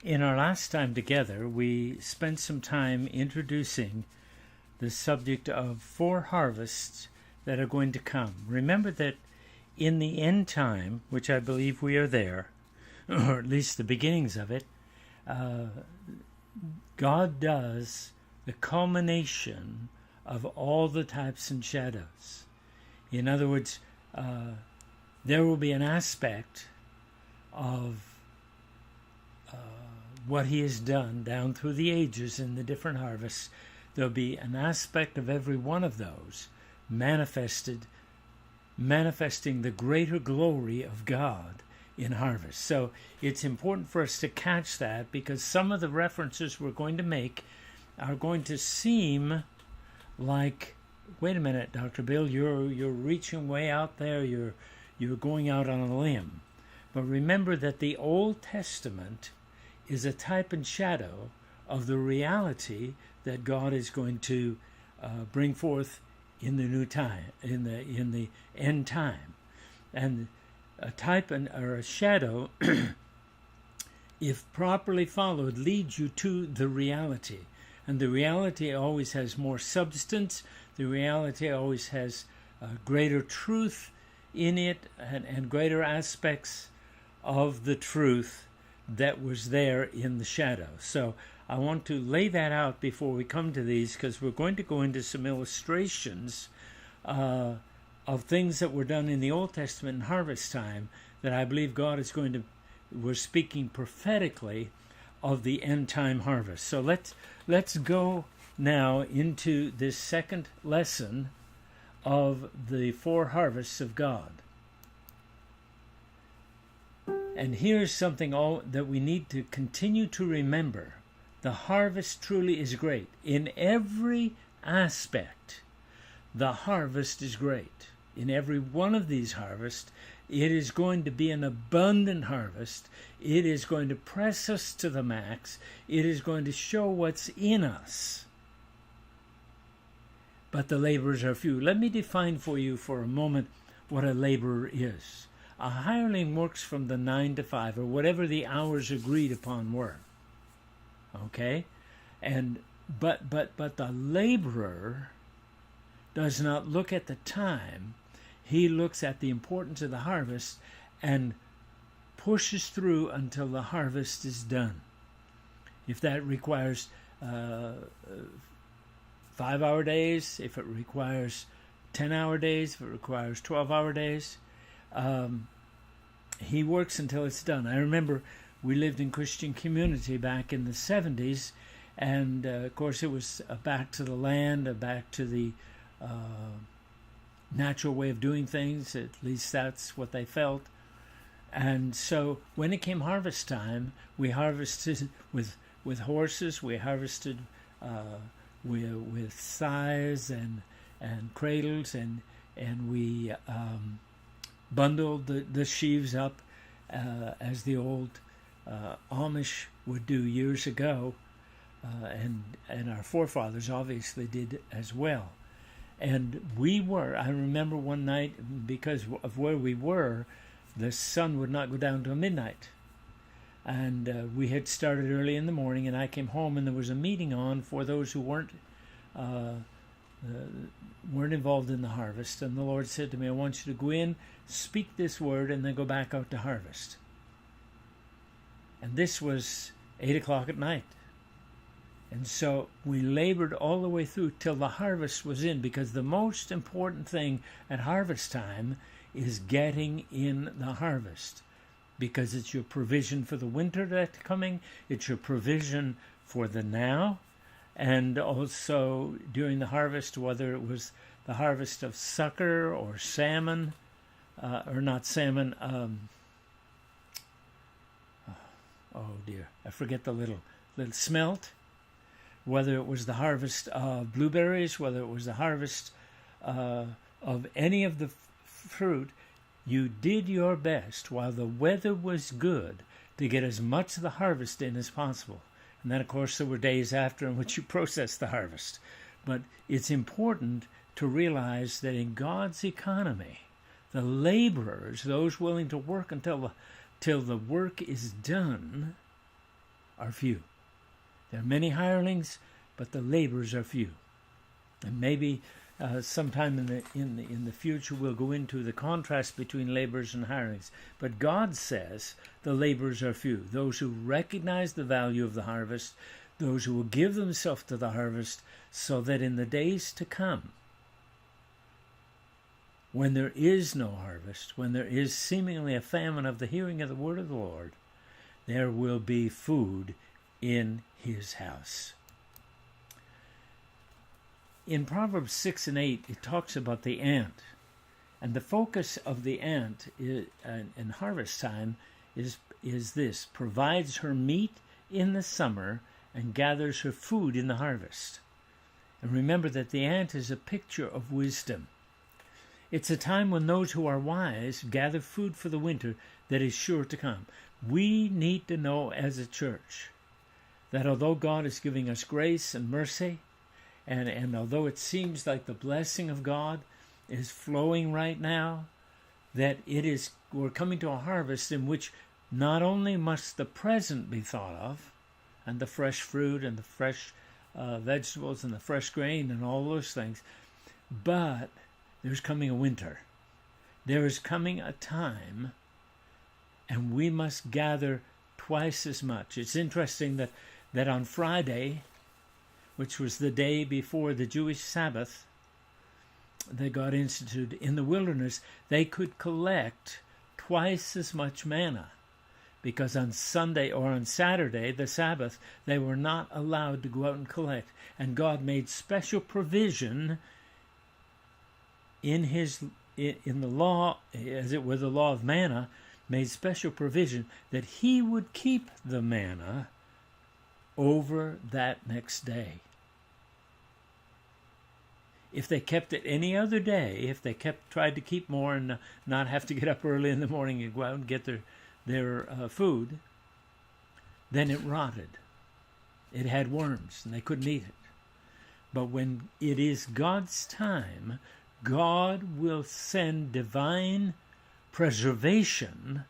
In our last time together, we spent some time introducing the subject of 4 harvests that are going to come. Remember that in the end time, which I believe we are there, or at least the beginnings of it, God does the culmination of all the types and shadows. In other words, there will be an aspect of what he has done down through the ages in the different harvests. There'll be an aspect of every one of those manifesting the greater glory of God in harvest. So it's important for us to catch that, because some of the references we're going to make are going to seem like, wait a minute, Dr. Bill, you're reaching way out there, you're going out on a limb. But remember that the Old Testament is a type and shadow of the reality that God is going to bring forth in the new time, in the end time. And a type or a shadow, if properly followed, leads you to the reality. And the reality always has more substance. The reality always has greater truth in it, and greater aspects of the truth that was there in the shadow. So I want to lay that out before we come to these, because we're going to go into some illustrations of things that were done in the Old Testament in harvest time that I believe God is going to, we're speaking prophetically of the end time harvest. So let's go now into this second lesson of the 4 harvests of God. And here's something that we need to continue to remember. The harvest truly is great. In every aspect, the harvest is great. In every one of these harvests, it is going to be an abundant harvest. It is going to press us to the max. It is going to show what's in us. But the laborers are few. Let me define for you for a moment what a laborer is. A hireling works from the 9 to 5, or whatever the hours agreed upon were. Okay? But the laborer does not look at the time. He looks at the importance of the harvest and pushes through until the harvest is done. If that requires 5-hour days, if it requires 10-hour days, if it requires 12-hour days, he works until it's done. I remember we lived in Christian community back in the 70s, and of course it was back to the land, back to the natural way of doing things. At least that's what they felt. And so when it came harvest time, we harvested with horses. We harvested with scythes and cradles, and we bundled the sheaves up as the old Amish would do years ago, and our forefathers obviously did as well. And I remember one night, because of where we were, the sun would not go down till midnight. And we had started early in the morning, and I came home, and there was a meeting on for those who weren't involved in the harvest. And the Lord said to me, I want you to go in, speak this word, and then go back out to harvest. And this was 8 o'clock at night. And so we labored all the way through till the harvest was in, because the most important thing at harvest time is getting in the harvest, because it's your provision for the winter that's coming, it's your provision for the now, and also during the harvest, whether it was the harvest of sucker or salmon, or not salmon, oh dear, I forget the little smelt, whether it was the harvest of blueberries, whether it was the harvest of any of the fruit, you did your best while the weather was good to get as much of the harvest in as possible. And then, of course, there were days after in which you processed the harvest. But it's important to realize that in God's economy, the laborers, those willing to work until the work is done, are few. There are many hirelings, but the laborers are few. And maybe sometime in the future we'll go into the contrast between laborers and hirelings. But God says the laborers are few. Those who recognize the value of the harvest, those who will give themselves to the harvest, so that in the days to come, when there is no harvest, when there is seemingly a famine of the hearing of the word of the Lord, there will be food in his house. In Proverbs 6 and 8, it talks about the ant. And the focus of the ant in harvest time is this: provides her meat in the summer and gathers her food in the harvest. And remember that the ant is a picture of wisdom. It's a time when those who are wise gather food for the winter that is sure to come. We need to know as a church that although God is giving us grace and mercy, and although it seems like the blessing of God is flowing right now, that we're coming to a harvest in which not only must the present be thought of, and the fresh fruit and the fresh vegetables and the fresh grain and all those things, but there's coming a winter. There is coming a time, and we must gather twice as much. It's interesting that on Friday, which was the day before the Jewish Sabbath that God instituted in the wilderness, they could collect twice as much manna, because on Sunday or on Saturday, the Sabbath, they were not allowed to go out and collect. And God made special provision in the law, as it were the law of manna, made special provision that he would keep the manna over that next day. If they kept it any other day, if they tried to keep more and not have to get up early in the morning and go out and get their food, then it rotted. It had worms and they couldn't eat it. But when it is God's time, God will send divine preservation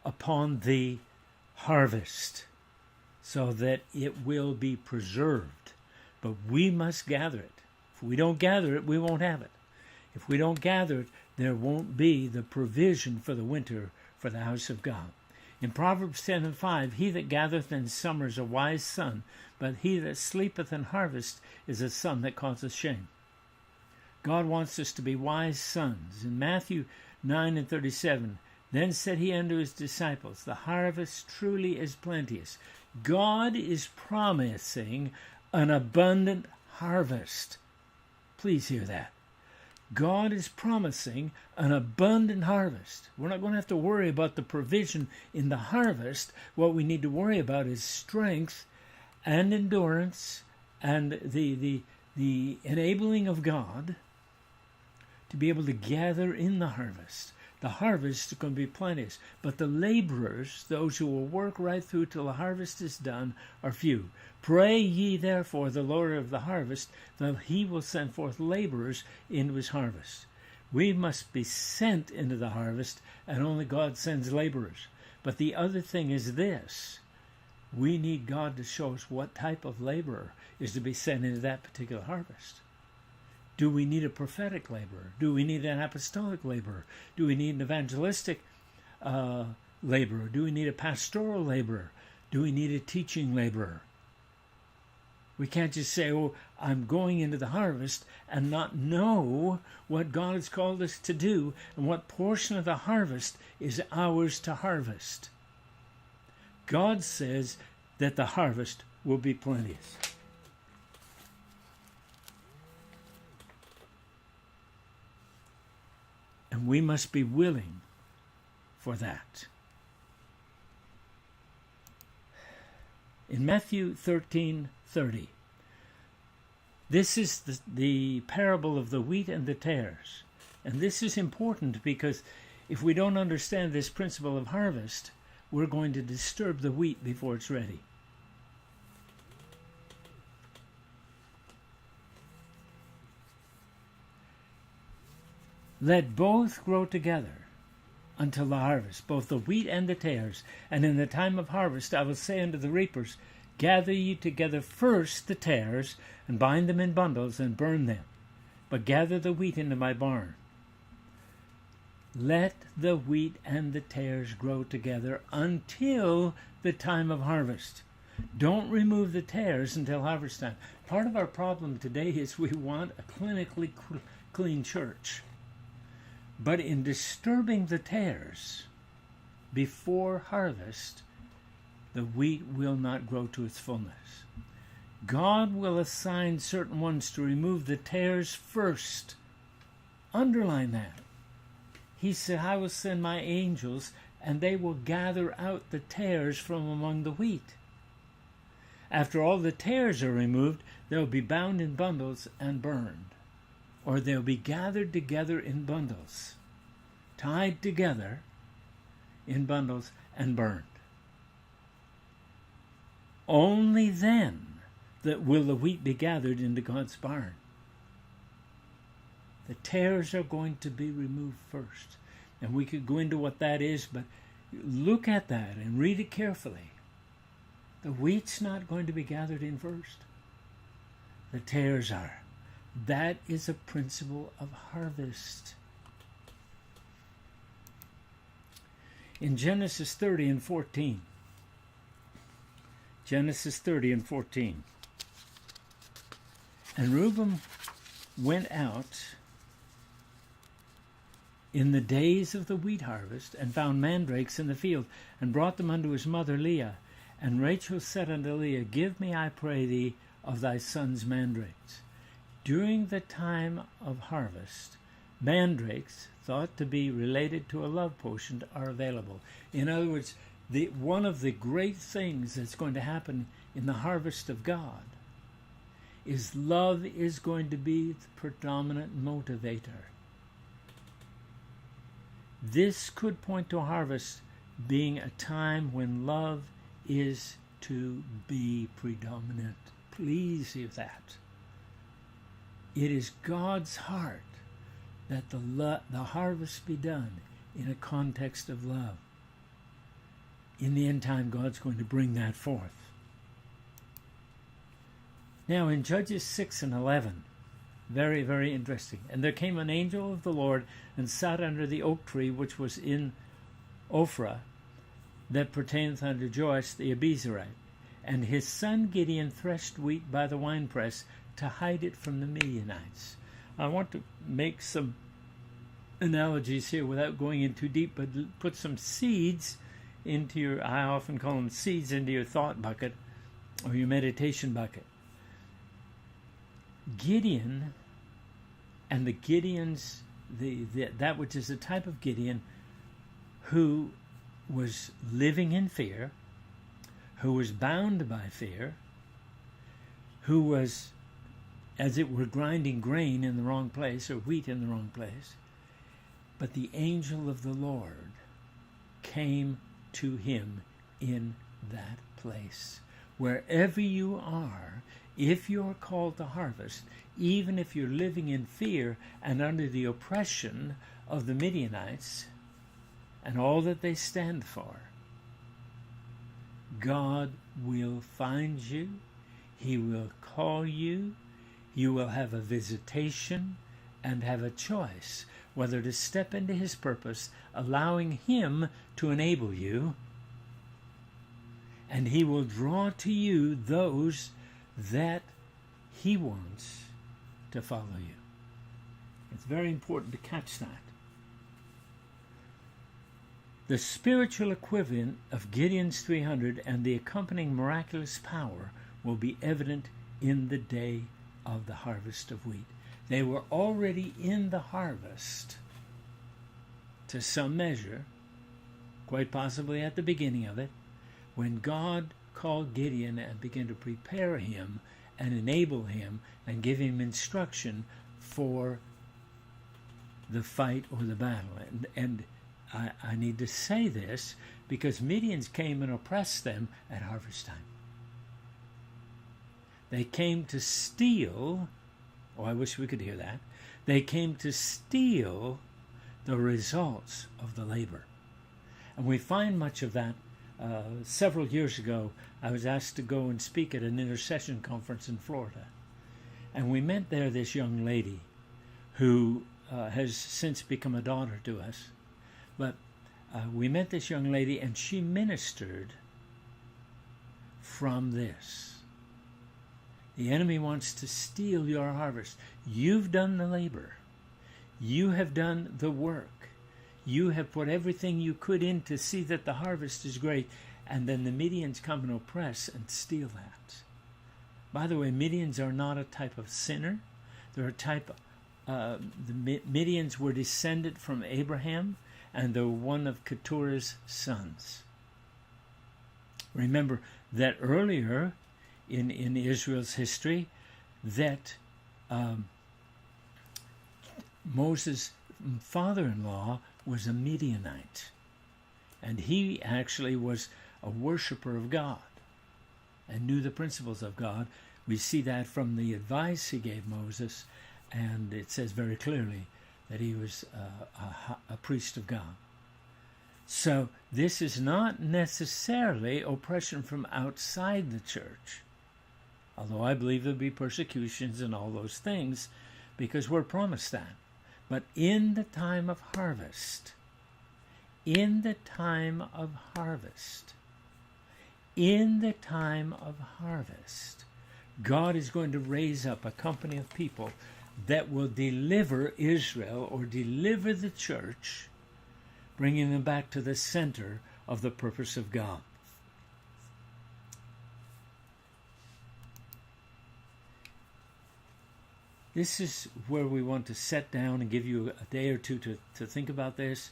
upon the harvest so that it will be preserved. But we must gather it. If we don't gather it, we won't have it. If we don't gather it, there won't be the provision for the winter for the house of God. In Proverbs 10 and 5, he that gathereth in summer is a wise son, but he that sleepeth in harvest is a son that causeth shame. God wants us to be wise sons. In Matthew 9 and 37, then said he unto his disciples, the harvest truly is plenteous. God is promising an abundant harvest. Please hear that. God is promising an abundant harvest. We're not going to have to worry about the provision in the harvest. What we need to worry about is strength and endurance and the enabling of God to be able to gather in the harvest. The harvest is going to be plenteous, but the laborers, those who will work right through till the harvest is done, are few. Pray ye therefore the Lord of the harvest, that he will send forth laborers into his harvest. We must be sent into the harvest, and only God sends laborers. But the other thing is this: we need God to show us what type of laborer is to be sent into that particular harvest. Do we need a prophetic laborer? Do we need an apostolic laborer? Do we need an evangelistic laborer? Do we need a pastoral laborer? Do we need a teaching laborer? We can't just say, oh, I'm going into the harvest and not know what God has called us to do and what portion of the harvest is ours to harvest. God says that the harvest will be plenteous. And we must be willing for that. In Matthew 13:30, this is the parable of the wheat and the tares. And this is important because if we don't understand this principle of harvest, we're going to disturb the wheat before it's ready. Let both grow together until the harvest, both the wheat and the tares. And in the time of harvest I will say unto the reapers, gather ye together first the tares, and bind them in bundles, and burn them. But gather the wheat into my barn. Let the wheat and the tares grow together until the time of harvest. Don't remove the tares until harvest time. Part of our problem today is we want a clinically clean church. But in disturbing the tares before harvest, the wheat will not grow to its fullness. God will assign certain ones to remove the tares first. Underline that. He said, I will send my angels, and they will gather out the tares from among the wheat. After all the tares are removed, they'll be bound in bundles and burned. Or they'll be gathered together in bundles, tied together in bundles and burned. Only then will the wheat be gathered into God's barn. The tares are going to be removed first. And we could go into what that is, but look at that and read it carefully. The wheat's not going to be gathered in first. The tares are. That is a principle of harvest. In Genesis 30 and 14. Genesis 30 and 14. And Reuben went out in the days of the wheat harvest, and found mandrakes in the field, and brought them unto his mother Leah. And Rachel said unto Leah, give me, I pray thee, of thy son's mandrakes. During the time of harvest, mandrakes, thought to be related to a love potion, are available. In other words, one of the great things that's going to happen in the harvest of God is love is going to be the predominant motivator. This could point to harvest being a time when love is to be predominant. Please hear that. It is God's heart that the harvest be done in a context of love. In the end time, God's going to bring that forth. Now in Judges 6 and 11, very, very interesting. And there came an angel of the Lord and sat under the oak tree which was in Ophrah, that pertaineth unto Joash the Abiezrite. And his son Gideon threshed wheat by the winepress to hide it from the Midianites. I want to make some analogies here without going in too deep, but put some seeds into your, I often call them seeds, into your thought bucket or your meditation bucket. Gideon and the Gideons, that which is a type of Gideon who was living in fear, who was bound by fear, who was, as it were, grinding grain in the wrong place or wheat in the wrong place. But the angel of the Lord came to him in that place. Wherever you are, if you're called to harvest, even if you're living in fear and under the oppression of the Midianites and all that they stand for, God will find you. He will call you. You will have a visitation and have a choice whether to step into his purpose, allowing him to enable you, and he will draw to you those that he wants to follow you. It's very important to catch that. The spiritual equivalent of Gideon's 300 and the accompanying miraculous power will be evident in the day of the harvest of wheat. They were already in the harvest to some measure, quite possibly at the beginning of it, when God called Gideon and began to prepare him and enable him and give him instruction for the fight or the battle. And I need to say this because Midians came and oppressed them at harvest time. They came to steal, oh, I wish we could hear that. They came to steal the results of the labor. And we find much of that. Several years ago, I was asked to go and speak at an intercession conference in Florida. And we met there this young lady who has since become a daughter to us. But we met this young lady, and she ministered from this. The enemy wants to steal your harvest. You've done the labor. You have done the work. You have put everything you could in to see that the harvest is great, and then the Midians come and oppress and steal that. By the way, Midians are not a type of sinner. They're a type the Midians were descended from Abraham, and they're one of Keturah's sons. Remember that earlier in Israel's history that Moses' father-in-law was a Midianite, and he actually was a worshiper of God and knew the principles of God. We see that from the advice he gave Moses, and it says very clearly that he was a priest of God. So this is not necessarily oppression from outside the church, although I believe there'll be persecutions and all those things because we're promised that. But in the time of harvest, in the time of harvest, in the time of harvest, God is going to raise up a company of people that will deliver Israel or deliver the church, bringing them back to the center of the purpose of God. This is where we want to sit down and give you a day or two to think about this.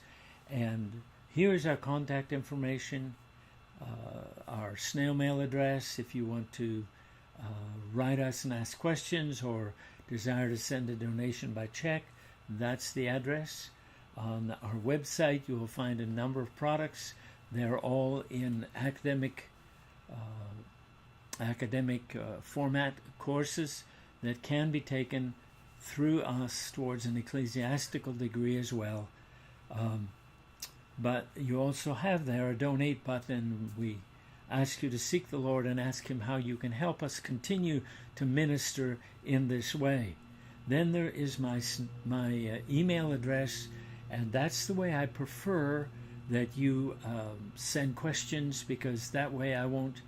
And here is our contact information, our snail mail address if you want to write us and ask questions or desire to send a donation by check. That's the address. On our website, you will find a number of products. They're all in academic format courses that can be taken through us towards an ecclesiastical degree as well. But you also have there a donate button. We ask you to seek the Lord and ask Him how you can help us continue to minister in this way. Then there is my email address, and that's the way I prefer that you send questions, because that way I won't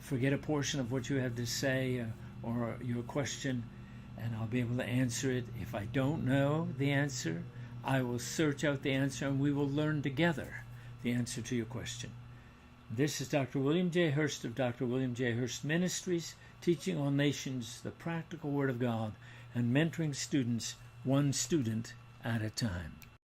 forget a portion of what you have to say or your question, and I'll be able to answer it. If I don't know the answer, I will search out the answer, and we will learn together the answer to your question. This is Dr. William J. Hurst of Dr. William J. Hurst Ministries, teaching all nations the practical Word of God and mentoring students one student at a time.